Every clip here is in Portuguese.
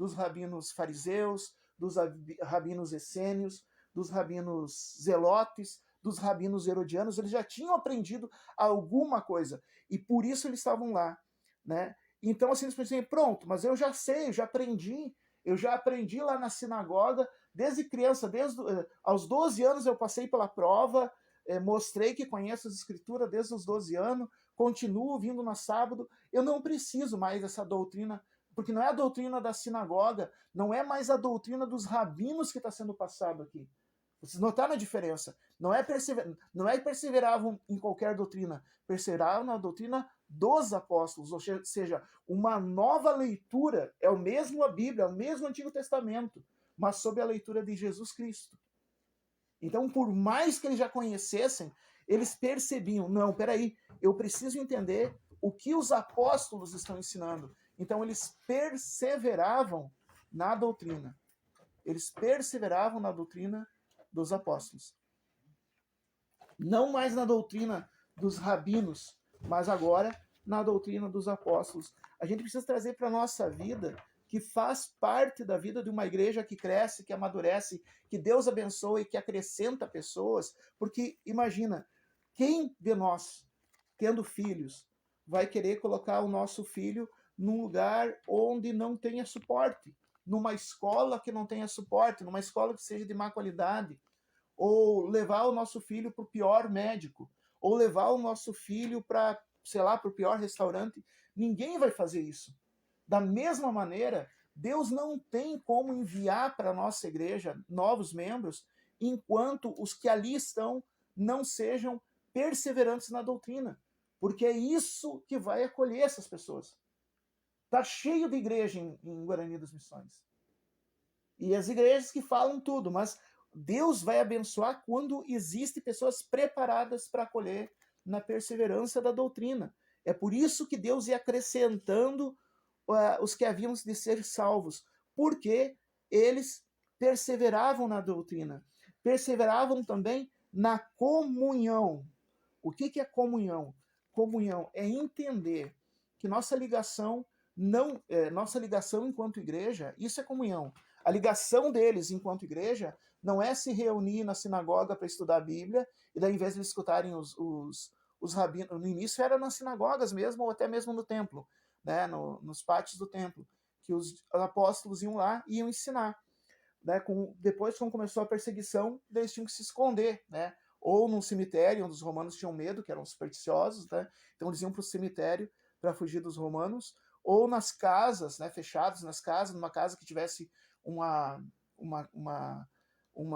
dos rabinos fariseus, dos rabinos essênios, dos rabinos zelotes, dos rabinos herodianos. Eles já tinham aprendido alguma coisa e por isso eles estavam lá, né? Então assim eles pensam, pronto, mas eu já sei, eu já aprendi lá na sinagoga desde criança, aos 12 anos eu passei pela prova, mostrei que conheço as escrituras desde os 12 anos, continuo vindo no sábado, eu não preciso mais dessa doutrina, porque não é a doutrina da sinagoga, não é mais a doutrina dos rabinos que está sendo passado aqui. Vocês notaram a diferença? Não é perseveravam em qualquer doutrina, perseveravam na doutrina dos apóstolos, ou seja, uma nova leitura, é o mesmo a Bíblia, é o mesmo Antigo Testamento, mas sob a leitura de Jesus Cristo. Então, por mais que eles já conhecessem, eles percebiam, não, peraí, eu preciso entender o que os apóstolos estão ensinando. Então, eles perseveravam na doutrina. Eles perseveravam na doutrina dos apóstolos. Não mais na doutrina dos rabinos, mas agora na doutrina dos apóstolos. A gente precisa trazer para a nossa vida, que faz parte da vida de uma igreja que cresce, que amadurece, que Deus abençoa e que acrescenta pessoas, porque imagina, quem de nós, tendo filhos, vai querer colocar o nosso filho num lugar onde não tenha suporte, numa escola que não tenha suporte, numa escola que seja de má qualidade, ou levar o nosso filho para o pior médico, ou levar o nosso filho para, sei lá, para o pior restaurante? Ninguém vai fazer isso. Da mesma maneira, Deus não tem como enviar para a nossa igreja novos membros enquanto os que ali estão não sejam perseverantes na doutrina, porque é isso que vai acolher essas pessoas. Está cheio de igreja em Guarani das Missões. E as igrejas que falam tudo, mas Deus vai abençoar quando existem pessoas preparadas para acolher na perseverança da doutrina. É por isso que Deus ia acrescentando os que haviam de ser salvos, porque eles perseveravam na doutrina, perseveravam também na comunhão. O que é comunhão? Comunhão é entender que nossa ligação nossa ligação enquanto igreja, isso é comunhão. A ligação deles enquanto igreja não é se reunir na sinagoga para estudar a Bíblia, e daí, em vez de eles escutarem os rabinos, no início era nas sinagogas mesmo, ou até mesmo no templo, né, nos pátios do templo, que os apóstolos iam lá e iam ensinar. Né, depois, quando começou a perseguição, eles tinham que se esconder, né, ou num cemitério, onde os romanos tinham medo, que eram supersticiosos, né, então eles iam para o cemitério para fugir dos romanos, ou nas casas, né, fechados nas casas, numa casa que tivesse uma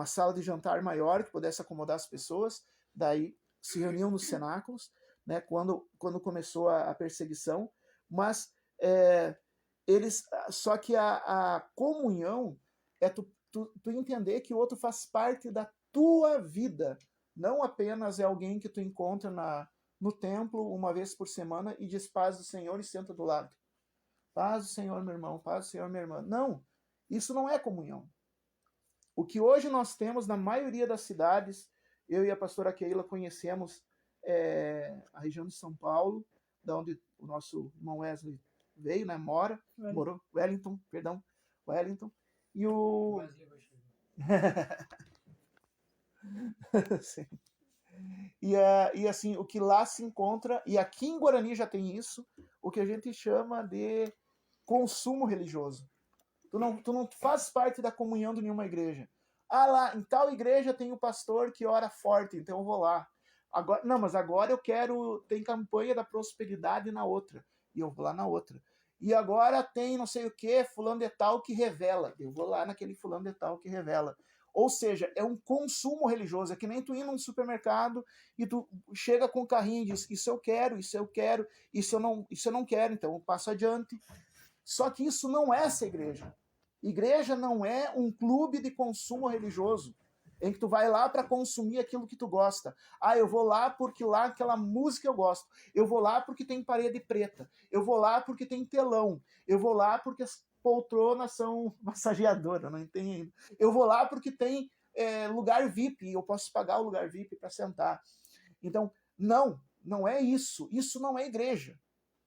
sala de jantar maior, que pudesse acomodar as pessoas, daí se reuniam nos cenáculos, né, quando começou a perseguição, mas só que a comunhão é tu entender que o outro faz parte da tua vida, não apenas é alguém que tu encontra no templo uma vez por semana e diz paz do Senhor e senta do lado. Paz do Senhor, meu irmão, paz do Senhor, minha irmã. Não, isso não é comunhão. O que hoje nós temos na maioria das cidades, eu e a pastora Keila conhecemos a região de São Paulo, da onde o nosso irmão Wesley veio, né, morou, Wellington. E o... Sim. E assim, o que lá se encontra, e aqui em Guarani já tem isso, o que a gente chama de consumo religioso. Tu não faz parte da comunhão de nenhuma igreja. Ah, lá, em tal igreja tem o pastor que ora forte, então eu vou lá. Agora, não, mas agora eu quero... Tem campanha da prosperidade na outra, e eu vou lá na outra. E agora tem não sei o que, fulano de tal que revela. Eu vou lá naquele fulano de tal que revela. Ou seja, é um consumo religioso. É que nem tu ir num supermercado e tu chega com o carrinho e diz, isso eu quero, isso eu não quero, então eu passo adiante. Só que isso não é essa igreja. Igreja não é um clube de consumo religioso, em que tu vai lá para consumir aquilo que tu gosta. Ah, eu vou lá porque lá aquela música eu gosto. Eu vou lá porque tem parede preta. Eu vou lá porque tem telão. Eu vou lá porque as poltronas são massageadoras, não entendo. Eu vou lá porque tem lugar VIP e eu posso pagar o lugar VIP para sentar. Então, não é isso. Isso não é igreja,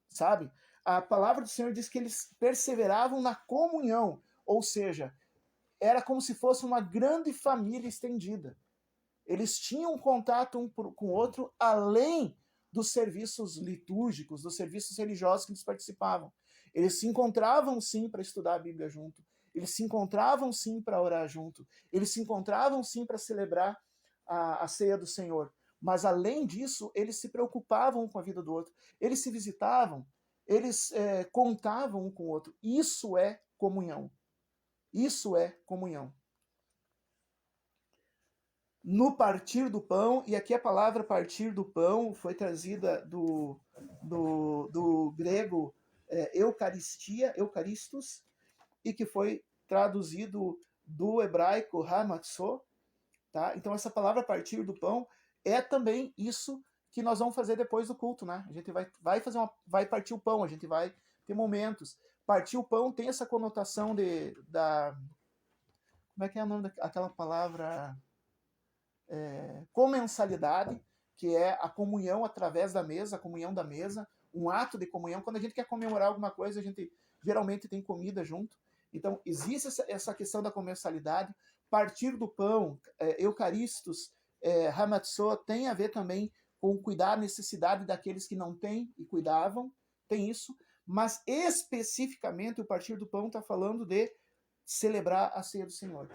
sabe? A palavra do Senhor diz que eles perseveravam na comunhão. Ou seja, era como se fosse uma grande família estendida. Eles tinham contato um com o outro, além dos serviços litúrgicos, dos serviços religiosos que eles participavam. Eles se encontravam sim para estudar a Bíblia junto, eles se encontravam sim para orar junto, eles se encontravam sim para celebrar a ceia do Senhor. Mas além disso, eles se preocupavam com a vida do outro, eles se visitavam, eles contavam um com o outro. Isso é comunhão. Isso é comunhão. No partir do pão, e aqui a palavra partir do pão foi trazida do grego eucaristia, eucaristos, e que foi traduzido do hebraico hamatzó, tá? Então essa palavra partir do pão é também isso que nós vamos fazer depois do culto, né? A gente vai partir o pão, a gente vai ter momentos. Partir o pão tem essa conotação como é que é o nome daquela palavra? Comensalidade, que é a comunhão através da mesa, a comunhão da mesa, um ato de comunhão. Quando a gente quer comemorar alguma coisa, a gente geralmente tem comida junto. Então, existe essa questão da comensalidade. Partir do pão, eucaristos, hamatzó, tem a ver também com cuidar a necessidade daqueles que não têm e cuidavam, tem isso. Mas, especificamente, o partir do pão está falando de celebrar a ceia do Senhor.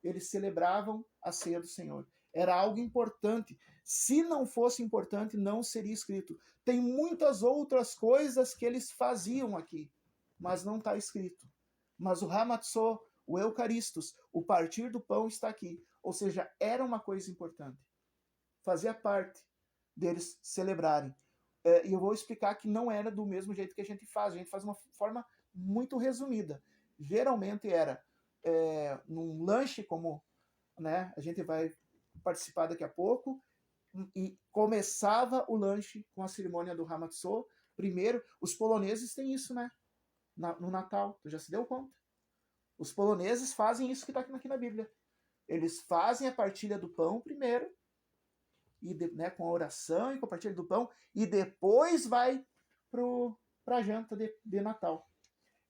Eles celebravam a ceia do Senhor. Era algo importante. Se não fosse importante, não seria escrito. Tem muitas outras coisas que eles faziam aqui, mas não está escrito. Mas o hamatzó, o eucaristos, o partir do pão está aqui. Ou seja, era uma coisa importante. Fazia parte deles celebrarem. E eu vou explicar que não era do mesmo jeito que a gente faz. A gente faz de uma forma muito resumida. Geralmente era num lanche, como né, a gente vai participar daqui a pouco, e começava o lanche com a cerimônia do hamatzó. Primeiro, os poloneses têm isso, né? No Natal, tu já se deu conta? Os poloneses fazem isso que está aqui na Bíblia. Eles fazem a partilha do pão primeiro, e né, com a oração e com a partilha do pão, e depois vai para a janta de Natal.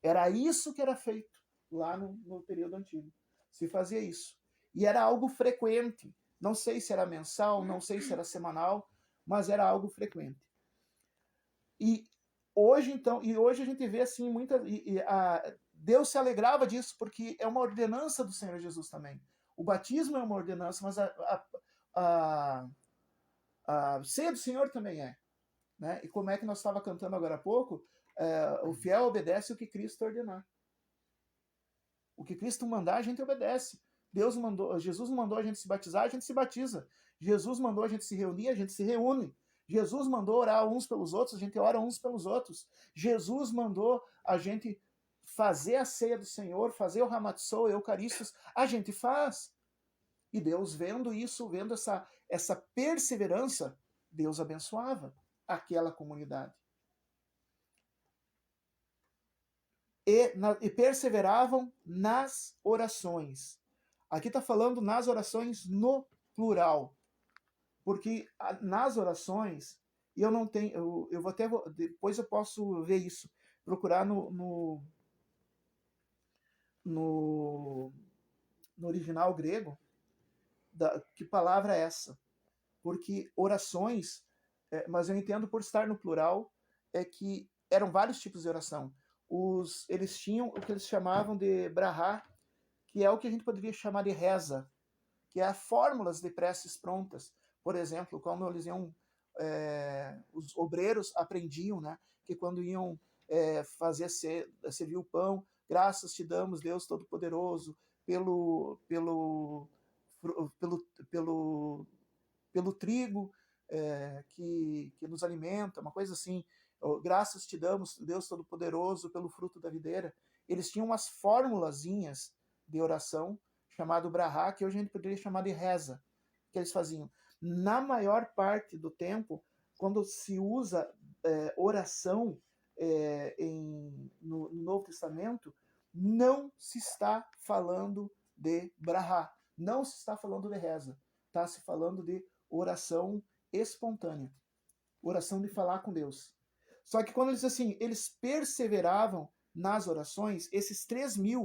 Era isso que era feito lá no período antigo. Se fazia isso. E era algo frequente. Não sei se era mensal, não sei se era semanal, mas era algo frequente. E hoje, então, a gente vê assim Deus se alegrava disso, porque é uma ordenança do Senhor Jesus também. O batismo é uma ordenança, mas a ceia do Senhor também é. Né? E como é que nós estava cantando agora há pouco, o fiel obedece o que Cristo ordenar. O que Cristo mandar, a gente obedece. Jesus mandou a gente se batizar, a gente se batiza. Jesus mandou a gente se reunir, a gente se reúne. Jesus mandou orar uns pelos outros, a gente ora uns pelos outros. Jesus mandou a gente fazer a ceia do Senhor, fazer o hamatzó, eucaristos, a gente faz. E Deus, vendo isso, vendo essa perseverança, Deus abençoava aquela comunidade. E perseveravam nas orações. Aqui está falando nas orações no plural. Porque nas orações, e eu não tenho, eu vou até, depois eu posso ver isso, procurar no original grego, que palavra é essa? Porque orações, mas eu entendo por estar no plural, é que eram vários tipos de oração. Eles tinham o que eles chamavam de brahá, que é o que a gente poderia chamar de reza, que é fórmulas de preces prontas. Por exemplo, como eles iam, os obreiros aprendiam, né, que quando iam servir o pão, graças te damos, Deus Todo-Poderoso, pelo trigo que nos alimenta, uma coisa assim. Graças te damos, Deus Todo-Poderoso, pelo fruto da videira. Eles tinham umas formulazinhas de oração, chamado brahá, que hoje a gente poderia chamar de reza, que eles faziam. Na maior parte do tempo, quando se usa oração no Novo Testamento, não se está falando de brahá, não se está falando de reza, está se falando de oração espontânea, oração de falar com Deus. Só que quando eles assim, eles perseveravam nas orações, esses 3.000